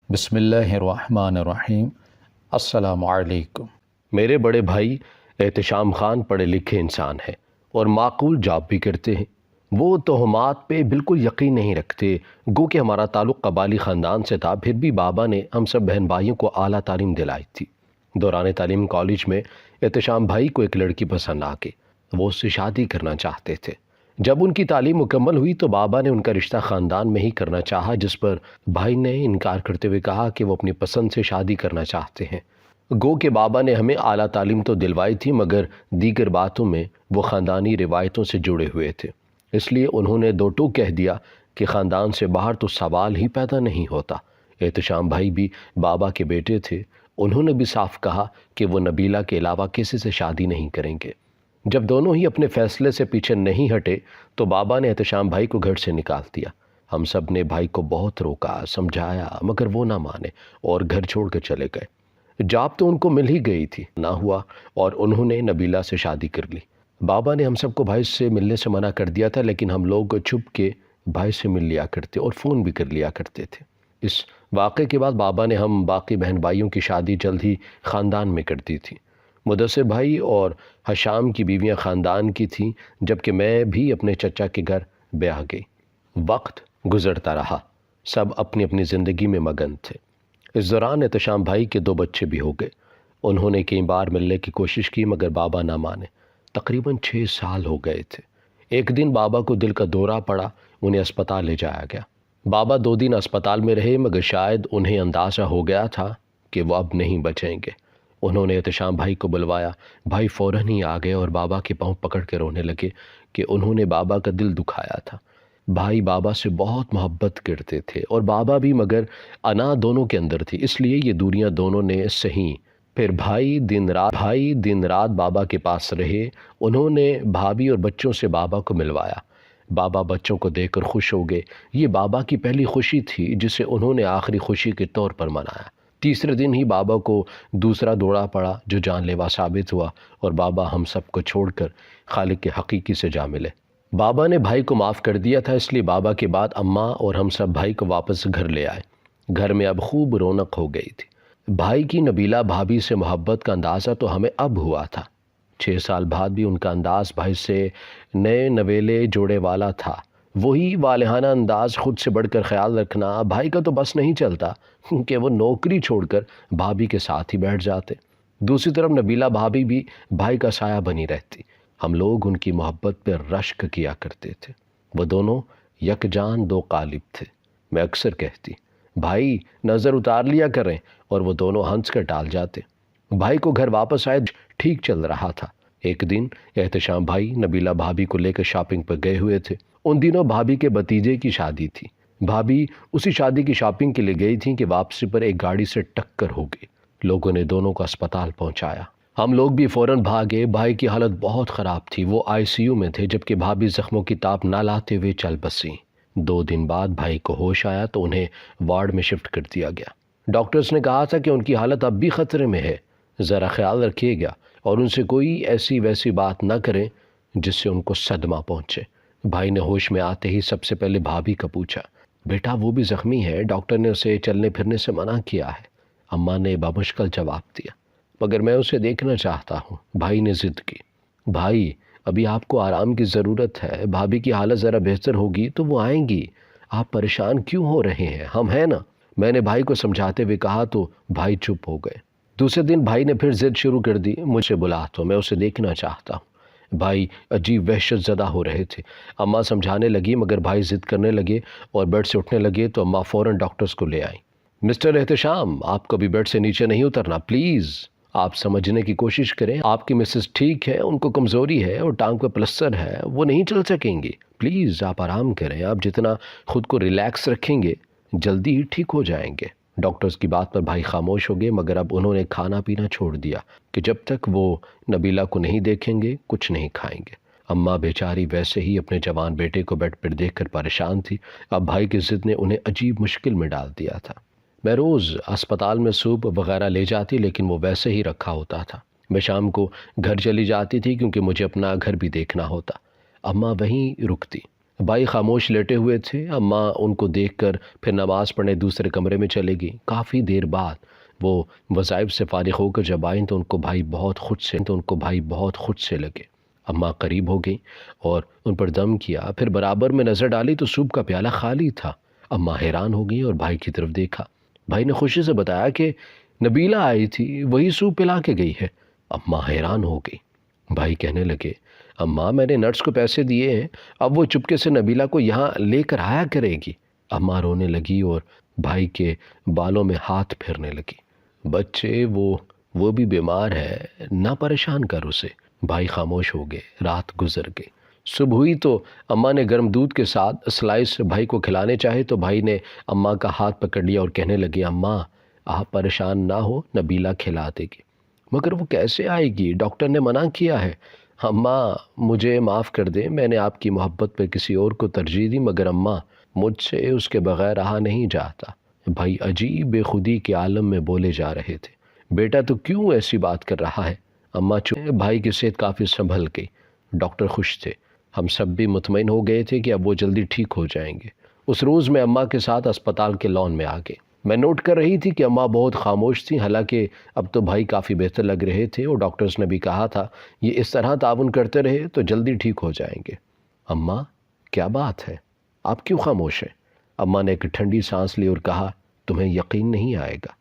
بسم اللہ الرحمن الرحیم۔ السلام علیکم۔ میرے بڑے بھائی احتشام خان پڑھے لکھے انسان ہیں اور معقول جاب بھی کرتے ہیں۔ وہ توہمات پہ بالکل یقین نہیں رکھتے، گو کہ ہمارا تعلق قبائلی خاندان سے تھا، پھر بھی بابا نے ہم سب بہن بھائیوں کو اعلیٰ تعلیم دلائی تھی۔ دوران تعلیم کالج میں احتشام بھائی کو ایک لڑکی پسند آ کے وہ اس سے شادی کرنا چاہتے تھے۔ جب ان کی تعلیم مکمل ہوئی تو بابا نے ان کا رشتہ خاندان میں ہی کرنا چاہا، جس پر بھائی نے انکار کرتے ہوئے کہا کہ وہ اپنی پسند سے شادی کرنا چاہتے ہیں۔ گو کہ بابا نے ہمیں اعلیٰ تعلیم تو دلوائی تھی، مگر دیگر باتوں میں وہ خاندانی روایتوں سے جڑے ہوئے تھے، اس لیے انہوں نے دو ٹوک کہہ دیا کہ خاندان سے باہر تو سوال ہی پیدا نہیں ہوتا۔ احتشام بھائی بھی بابا کے بیٹے تھے، انہوں نے بھی صاف کہا کہ وہ نبیلہ کے علاوہ کسی سے شادی نہیں کریں گے۔ جب دونوں ہی اپنے فیصلے سے پیچھے نہیں ہٹے تو بابا نے احتشام بھائی کو گھر سے نکال دیا۔ ہم سب نے بھائی کو بہت روکا، سمجھایا، مگر وہ نہ مانے اور گھر چھوڑ کر چلے گئے۔ جاب تو ان کو مل ہی گئی تھی، نہ ہوا اور انہوں نے نبیلہ سے شادی کر لی۔ بابا نے ہم سب کو بھائی سے ملنے سے منع کر دیا تھا، لیکن ہم لوگ چھپ کے بھائی سے مل لیا کرتے اور فون بھی کر لیا کرتے تھے۔ اس واقعے کے بعد بابا نے ہم باقی بہن بھائیوں کی شادی جلد ہی خاندان میں کر دی تھی۔ مدثر بھائی اور حشام کی بیویاں خاندان کی تھیں، جبکہ میں بھی اپنے چچا کے گھر بیاہ گئی۔ وقت گزرتا رہا، سب اپنی اپنی زندگی میں مگن تھے۔ اس دوران احتشام بھائی کے 2 بچے بھی ہو گئے۔ انہوں نے کئی بار ملنے کی کوشش کی مگر بابا نہ مانے۔ تقریباً 6 سال ہو گئے تھے۔ ایک دن بابا کو دل کا دورہ پڑا، انہیں اسپتال لے جایا گیا۔ بابا 2 دن اسپتال میں رہے، مگر شاید انہیں اندازہ ہو گیا تھا کہ وہ اب نہیں بچیں گے۔ انہوں نے احتشام بھائی کو بلوایا، بھائی فوراً ہی آ گئے اور بابا کے پاؤں پکڑ کے رونے لگے کہ انہوں نے بابا کا دل دکھایا تھا۔ بھائی بابا سے بہت محبت کرتے تھے اور بابا بھی، مگر انا دونوں کے اندر تھی، اس لیے یہ دوریاں دونوں نے سہیں۔ پھر بھائی دن رات بابا کے پاس رہے۔ انہوں نے بھابھی اور بچوں سے بابا کو ملوایا۔ بابا بچوں کو دیکھ کر خوش ہو گئے۔ یہ بابا کی پہلی خوشی تھی جسے انہوں نے آخری خوشی کے طور پر منایا۔ تیسرے دن ہی بابا کو دوسرا دورہ پڑا جو جان لیوا ثابت ہوا اور بابا ہم سب کو چھوڑ کر خالق کے حقیقی سے جا ملے۔ بابا نے بھائی کو معاف کر دیا تھا، اس لیے بابا کے بعد اماں اور ہم سب بھائی کو واپس گھر لے آئے۔ گھر میں اب خوب رونق ہو گئی تھی۔ بھائی کی نبیلہ بھابھی سے محبت کا اندازہ تو ہمیں اب ہوا تھا۔ 6 سال بعد بھی ان کا انداز بھائی سے نئے نویلے جوڑے والا تھا۔ وہی والہانہ انداز، خود سے بڑھ کر خیال رکھنا۔ بھائی کا تو بس نہیں چلتا کہ وہ نوکری چھوڑ کر بھابھی کے ساتھ ہی بیٹھ جاتے۔ دوسری طرف نبیلہ بھابھی بھی بھائی کا سایہ بنی رہتی۔ ہم لوگ ان کی محبت پر رشک کیا کرتے تھے۔ وہ دونوں یکجان 2 قالب تھے۔ میں اکثر کہتی، بھائی نظر اتار لیا کریں، اور وہ دونوں ہنس کر ٹال جاتے۔ بھائی کو گھر واپس آئے ٹھیک چل رہا تھا۔ ایک دن احتشام بھائی نبیلہ بھابھی کو لے کر شاپنگ پر گئے ہوئے تھے۔ ان دنوں بھابھی کے بھتیجے کی شادی تھی۔ بھابھی اسی شادی کی شاپنگ کے لیے گئی تھیں کہ واپسی پر ایک گاڑی سے ٹکر ہو گئی۔ لوگوں نے دونوں کو اسپتال پہنچایا۔ ہم لوگ بھی فوراً بھاگے۔ بھائی کی حالت بہت خراب تھی، وہ ICU میں تھے، جبکہ بھابھی زخموں کی تاب نہ لاتے ہوئے چل بسیں۔ 2 دن بعد بھائی کو ہوش آیا تو انہیں وارڈ میں شفٹ کر دیا گیا۔ ڈاکٹرز نے کہا تھا کہ ان کی حالت اب بھی خطرے میں ہے، ذرا خیال رکھیے گا اور ان سے کوئی ایسی ویسی بات نہ کریں جس سے ان کو صدمہ پہنچے۔ بھائی نے ہوش میں آتے ہی سب سے پہلے بھابھی کا پوچھا، بیٹا وہ بھی زخمی ہے، ڈاکٹر نے اسے چلنے پھرنے سے منع کیا ہے۔ اماں نے بمشکل جواب دیا، مگر میں اسے دیکھنا چاہتا ہوں۔ بھائی نے ضد کی، بھائی ابھی آپ کو آرام کی ضرورت ہے، بھابھی کی حالت ذرا بہتر ہوگی تو وہ آئیں گی، آپ پریشان کیوں ہو رہے ہیں، ہم ہیں نا۔ میں نے بھائی کو سمجھاتے ہوئے کہا تو بھائی چپ ہو گئے۔ دوسرے دن بھائی نے پھر ضد شروع کر دی، مجھے بلا تو میں اسے دیکھنا چاہتا ہوں۔ بھائی عجیب وحشت زدہ ہو رہے تھے۔ اماں سمجھانے لگی مگر بھائی ضد کرنے لگے اور بیڈ سے اٹھنے لگے تو اماں فوراً ڈاکٹرز کو لے آئیں۔ مسٹر احتشام، آپ کو بھی بیڈ سے نیچے نہیں اترنا، پلیز آپ سمجھنے کی کوشش کریں، آپ کی مسز ٹھیک ہے، ان کو کمزوری ہے اور ٹانگ پہ پلسٹر ہے، وہ نہیں چل سکیں گی، پلیز آپ آرام کریں، آپ جتنا خود کو ریلیکس رکھیں گے جلدی ہی ٹھیک ہو جائیں گے۔ ڈاکٹرز کی بات پر بھائی خاموش ہو گئے، مگر اب انہوں نے کھانا پینا چھوڑ دیا کہ جب تک وہ نبیلہ کو نہیں دیکھیں گے کچھ نہیں کھائیں گے۔ اماں بیچاری ویسے ہی اپنے جوان بیٹے کو بیڈ پر دیکھ کر پریشان تھی، اب بھائی کی ضد نے انہیں عجیب مشکل میں ڈال دیا تھا۔ میں روز اسپتال میں سوپ وغیرہ لے جاتی لیکن وہ ویسے ہی رکھا ہوتا تھا۔ میں شام کو گھر چلی جاتی تھی کیونکہ مجھے اپنا گھر بھی دیکھنا ہوتا۔ اماں وہیں رکتی۔ بھائی خاموش لیٹے ہوئے تھے۔ اماں ان کو دیکھ کر پھر نماز پڑھنے دوسرے کمرے میں چلے گئیں۔ کافی دیر بعد وہ وظائف سے فارغ ہو کر جب آئیں تو ان کو بھائی بہت خود سے لگے۔ اماں قریب ہو گئیں اور ان پر دم کیا، پھر برابر میں نظر ڈالی تو سوپ کا پیالہ خالی تھا۔ اماں حیران ہو گئیں اور بھائی کی طرف دیکھا۔ بھائی نے خوشی سے بتایا کہ نبیلہ آئی تھی، وہی سوپ پلا کے گئی ہے۔ اماں حیران ہو گئی۔ بھائی کہنے لگے، اماں میں نے نرس کو پیسے دیے ہیں، اب وہ چپکے سے نبیلہ کو یہاں لے کر آیا کرے گی۔ اماں رونے لگی اور بھائی کے بالوں میں ہاتھ پھیرنے لگی۔ بچے وہ بھی بیمار ہے، نہ پریشان کر اسے۔ بھائی خاموش ہو گئے۔ رات گزر گئی۔ صبح ہوئی تو اماں نے گرم دودھ کے ساتھ سلائس بھائی کو کھلانے چاہے تو بھائی نے اماں کا ہاتھ پکڑ لیا اور کہنے لگے، اماں آپ پریشان نہ ہو، نبیلہ کھلا دے گی۔ مگر وہ کیسے آئے گی؟ ڈاکٹر نے منع کیا ہے۔ اماں مجھے معاف کر دیں، میں نے آپ کی محبت پہ کسی اور کو ترجیح دی، مگر اماں مجھ سے اس کے بغیر رہا نہیں جاتا۔ بھائی عجیب بے خودی کے عالم میں بولے جا رہے تھے۔ بیٹا تو کیوں ایسی بات کر رہا ہے؟ اماں چپ۔ بھائی کی صحت کافی سنبھل گئی۔ ڈاکٹر خوش تھے۔ ہم سب بھی مطمئن ہو گئے تھے کہ اب وہ جلدی ٹھیک ہو جائیں گے۔ اس روز میں اماں کے ساتھ اسپتال کے لان میں آ گئے۔ میں نوٹ کر رہی تھی کہ اماں بہت خاموش تھیں، حالانکہ اب تو بھائی کافی بہتر لگ رہے تھے اور ڈاکٹرز نے بھی کہا تھا یہ اس طرح تعاون کرتے رہے تو جلدی ٹھیک ہو جائیں گے۔ اماں کیا بات ہے؟ آپ کیوں خاموش ہیں؟ اماں نے ایک ٹھنڈی سانس لی اور کہا، تمہیں یقین نہیں آئے گا۔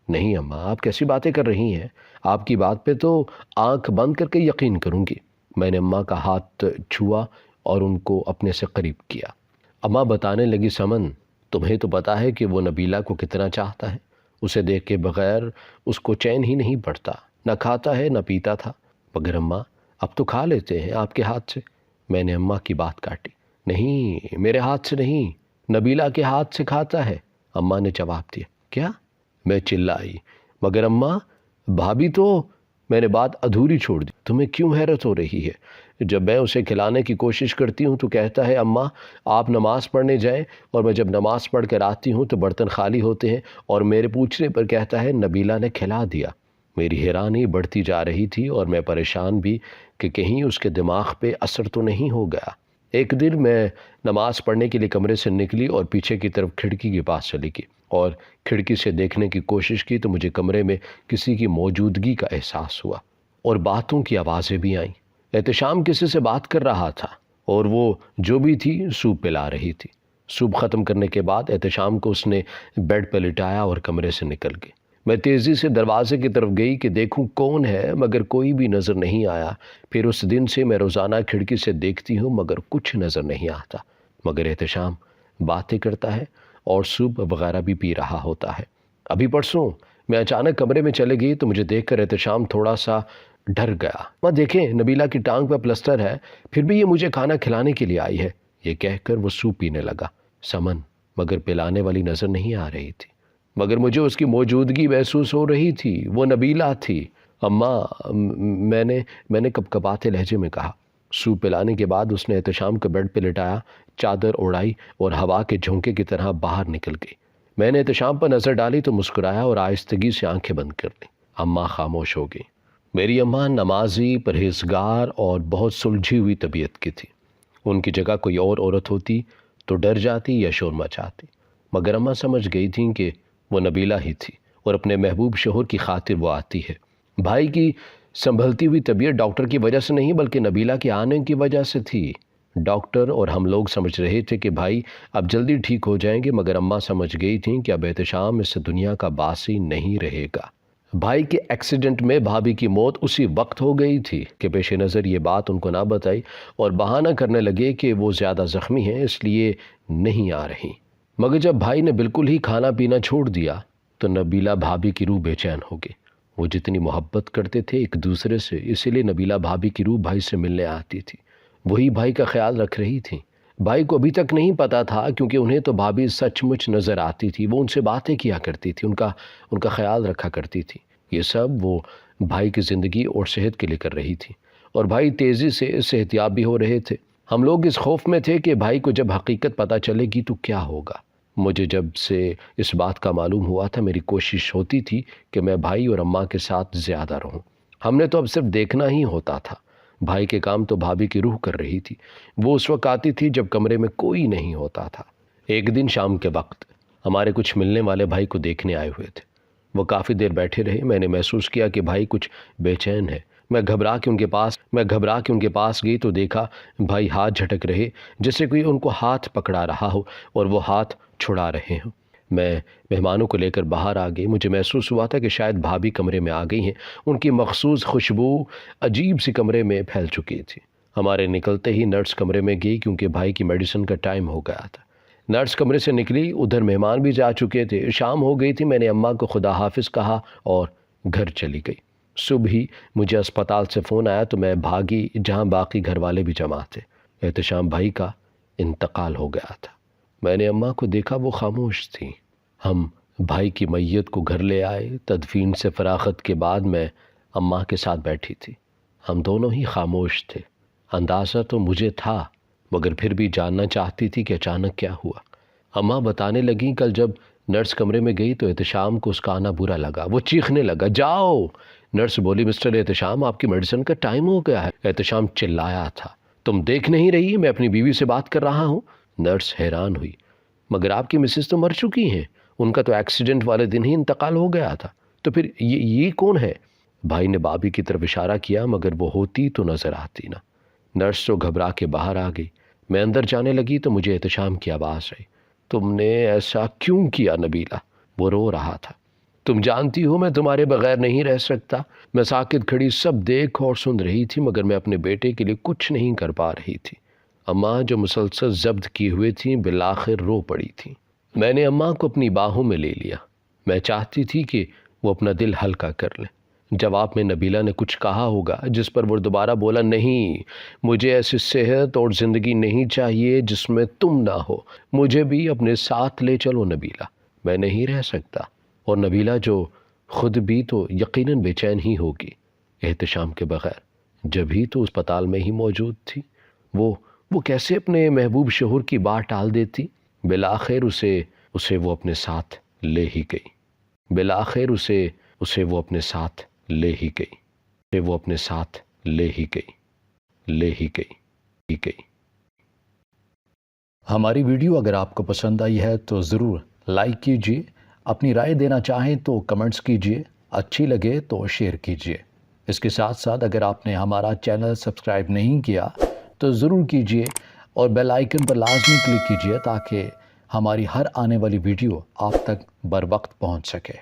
نہیں اماں، آپ کیسی باتیں کر رہی ہیں؟ آپ کی بات پہ تو آنکھ بند کر کے یقین کروں گی۔ میں نے اماں کا ہاتھ چھوا اور ان کو اپنے سے قریب کیا۔ اماں بتانے لگی، سمن تمہیں تو پتا ہے کہ وہ نبیلہ کو کتنا چاہتا ہے۔ اسے دیکھ کے بغیر اس کو چین ہی نہیں پڑتا، نہ کھاتا ہے نہ پیتا تھا۔ مگر اماں اب تو کھا لیتے ہیں آپ کے ہاتھ سے۔ میں نے اماں کی بات کاٹی۔ نہیں، میرے ہاتھ سے نہیں، نبیلہ کے ہاتھ سے کھاتا ہے، اماں نے جواب دیا۔ کیا؟ میں چلائی۔ مگر اماں بھابھی تو… میں نے بات ادھوری چھوڑ دی۔ تمہیں کیوں حیرت ہو رہی ہے؟ جب میں اسے کھلانے کی کوشش کرتی ہوں تو کہتا ہے، اماں آپ نماز پڑھنے جائیں، اور میں جب نماز پڑھ کر آتی ہوں تو برتن خالی ہوتے ہیں اور میرے پوچھنے پر کہتا ہے نبیلہ نے کھلا دیا۔ میری حیرانی بڑھتی جا رہی تھی اور میں پریشان بھی کہ کہیں اس کے دماغ پہ اثر تو نہیں ہو گیا۔ ایک دن میں نماز پڑھنے کے لیے کمرے سے نکلی اور پیچھے کی طرف کھڑکی کے پاس چلی گئی اور کھڑکی سے دیکھنے کی کوشش کی تو مجھے کمرے میں کسی کی موجودگی کا احساس ہوا اور باتوں کی آوازیں بھی آئیں۔ احتشام کسی سے بات کر رہا تھا اور وہ جو بھی تھی سوپ پلا رہی تھی۔ سوپ ختم کرنے کے بعد احتشام کو اس نے بیڈ پہ لٹایا اور کمرے سے نکل گئی۔ میں تیزی سے دروازے کی طرف گئی کہ دیکھوں کون ہے، مگر کوئی بھی نظر نہیں آیا۔ پھر اس دن سے میں روزانہ کھڑکی سے دیکھتی ہوں مگر کچھ نظر نہیں آتا، مگر احتشام باتیں کرتا ہے اور سوپ وغیرہ بھی پی رہا ہوتا ہے۔ ابھی پرسوں میں اچانک کمرے میں چلے گئی تو مجھے دیکھ کر احتشام تھوڑا سا ڈر گیا۔ ماں دیکھیں، نبیلہ کی ٹانگ پہ پلسٹر ہے، پھر بھی یہ مجھے کھانا کھلانے کے لیے آئی ہے۔ یہ کہہ کر وہ سوپ پینے لگا۔ سمن مگر پلانے والی نظر نہیں آ رہی تھی، مگر مجھے اس کی موجودگی محسوس ہو رہی تھی۔ وہ نبیلہ تھی۔ اماں میں نے کپکپاتے لہجے میں کہا۔ سوپ پلانے کے بعد اس نے احتشام کو بیڈ پہ لٹایا، چادر اڑائی اور ہوا کے جھونکے کی طرح باہر نکل گئی۔ میں نے احتشام پر نظر ڈالی تو مسکرایا اور آہستگی سے آنکھیں بند کر لیں۔ اماں خاموش ہو گئی۔ میری اماں نمازی، پرہیزگار اور بہت سلجھی ہوئی طبیعت کی تھی۔ ان کی جگہ کوئی اور عورت ہوتی تو ڈر جاتی یا شور مچاتی، مگر اماں سمجھ گئی تھیں کہ وہ نبیلہ ہی تھی اور اپنے محبوب شوہر کی خاطر وہ آتی ہے۔ بھائی کی سنبھلتی ہوئی طبیعت ڈاکٹر کی وجہ سے نہیں بلکہ نبیلہ کے آنے کی وجہ سے تھی۔ ڈاکٹر اور ہم لوگ سمجھ رہے تھے کہ بھائی اب جلدی ٹھیک ہو جائیں گے، مگر اماں سمجھ گئی تھیں کہ اب احتشام اس دنیا کا باسی نہیں رہے گا۔ بھائی کے ایکسیڈنٹ میں بھابھی کی موت اسی وقت ہو گئی تھی کہ پیش نظر یہ بات ان کو نہ بتائی اور بہانہ کرنے لگے کہ وہ زیادہ زخمی ہیں اس لیے نہیں آ رہی۔ مگر جب بھائی نے بالکل ہی کھانا پینا چھوڑ دیا تو نبیلہ بھابھی کی روح بے چین ہو گئی۔ وہ جتنی محبت کرتے تھے ایک دوسرے سے، اسی لیے نبیلہ بھابھی کی روح بھائی سے ملنے آتی تھی، وہی بھائی کا خیال رکھ رہی تھی۔ بھائی کو ابھی تک نہیں پتا تھا کیونکہ انہیں تو بھابھی سچ مچ نظر آتی تھی، وہ ان سے باتیں کیا کرتی تھی، ان کا خیال رکھا کرتی تھی۔ یہ سب وہ بھائی کی زندگی اور صحت کے لیے کر رہی تھی اور بھائی تیزی سے صحتیاب بھی ہو رہے تھے۔ ہم لوگ اس خوف میں تھے کہ بھائی کو جب حقیقت پتہ چلے گی تو کیا ہوگا۔ مجھے جب سے اس بات کا معلوم ہوا تھا میری کوشش ہوتی تھی کہ میں بھائی اور اماں کے ساتھ زیادہ رہوں۔ ہم نے تو اب صرف دیکھنا ہی ہوتا تھا۔ بھائی کے کام تو بھابھی کی روح کر رہی تھی۔ وہ اس وقت آتی تھی جب کمرے میں کوئی نہیں ہوتا تھا۔ ایک دن شام کے وقت ہمارے کچھ ملنے والے بھائی کو دیکھنے آئے ہوئے تھے۔ وہ کافی دیر بیٹھے رہے۔ میں نے محسوس کیا کہ بھائی کچھ بے چین ہے۔ میں گھبرا کے ان کے پاس گئی تو دیکھا بھائی ہاتھ جھٹک رہے، جیسے کوئی ان کو ہاتھ پکڑا رہا ہو اور وہ ہاتھ چھڑا رہے ہوں۔ میں مہمانوں کو لے کر باہر آ گئی۔ مجھے محسوس ہوا تھا کہ شاید بھابھی کمرے میں آ گئی ہیں۔ ان کی مخصوص خوشبو عجیب سی کمرے میں پھیل چکی تھی۔ ہمارے نکلتے ہی نرس کمرے میں گئی کیونکہ بھائی کی میڈیسن کا ٹائم ہو گیا تھا۔ نرس کمرے سے نکلی، ادھر مہمان بھی جا چکے تھے۔ شام ہو گئی تھی۔ میں نے اماں کو خدا حافظ کہا اور گھر چلی گئی۔ صبح ہی مجھے اسپتال سے فون آیا تو میں بھاگی جہاں باقی گھر والے بھی جمع تھے۔ احتشام بھائی کا انتقال ہو گیا تھا۔ میں نے اماں کو دیکھا، وہ خاموش تھی۔ ہم بھائی کی میت کو گھر لے آئے۔ تدفین سے فراغت کے بعد میں اماں کے ساتھ بیٹھی تھی۔ ہم دونوں ہی خاموش تھے۔ اندازہ تو مجھے تھا، مگر پھر بھی جاننا چاہتی تھی کہ اچانک کیا ہوا۔ اماں بتانے لگیں کل جب نرس کمرے میں گئی تو احتشام کو اس کا آنا برا لگا۔ وہ چیخنے لگا، جاؤ! نرس بولی، مسٹر احتشام، آپ کی میڈیسن کا ٹائم ہو گیا ہے۔ احتشام چلایا تھا، تم دیکھ نہیں رہی میں اپنی بیوی سے بات کر رہا ہوں؟ نرس حیران ہوئی، مگر آپ کی مسز تو مر چکی ہیں، ان کا تو ایکسیڈنٹ والے دن ہی انتقال ہو گیا تھا، تو پھر یہ کون ہے؟ بھائی نے بابی کی طرف اشارہ کیا، مگر وہ ہوتی تو نظر آتی نہ۔ نرس تو گھبرا کے باہر آ گئی۔ میں اندر جانے لگی تو مجھے احتشام کی آواز آئی، تم نے ایسا کیوں کیا نبیلہ؟ وہ رو رہا تھا۔ تم جانتی ہو میں تمہارے بغیر نہیں رہ سکتا۔ میں ساکت کھڑی سب دیکھ اور سن رہی تھی، مگر میں اپنے بیٹے کے لیے کچھ نہیں کر پا رہی تھی۔ اماں جو مسلسل ضبط کیے ہوئے تھیں بالآخر رو پڑی تھیں۔ میں نے اماں کو اپنی باہوں میں لے لیا۔ میں چاہتی تھی کہ وہ اپنا دل ہلکا کر لیں۔ جواب میں نبیلہ نے کچھ کہا ہوگا، جس پر وہ دوبارہ بولا، نہیں، مجھے ایسی صحت اور زندگی نہیں چاہیے جس میں تم نہ ہو۔ مجھے بھی اپنے ساتھ لے چلو نبیلہ، میں نہیں رہ سکتا۔ اور نبیلہ جو خود بھی تو یقیناً بے چین ہی ہوگی احتشام کے بغیر، جب ہی تو اسپتال میں ہی موجود تھی۔ وہ کیسے اپنے محبوب شوہر کی بات ٹال دیتی؟ بالآخر اسے وہ اپنے ساتھ لے ہی گئی۔ بالآخر اسے وہ اپنے ساتھ لے ہی گئی۔ وہ اپنے ساتھ لے ہی گئی۔ ہماری ویڈیو اگر آپ کو پسند آئی ہے تو ضرور لائک کیجیے، اپنی رائے دینا چاہیں تو کمنٹس کیجیے، اچھی لگے تو شیئر کیجیے۔ اس کے ساتھ ساتھ اگر آپ نے ہمارا چینل سبسکرائب نہیں کیا تو ضرور کیجیے اور بیل آئیکن پر لازمی کلک کیجیے تاکہ ہماری ہر آنے والی ویڈیو آپ تک بر وقت پہنچ سکے۔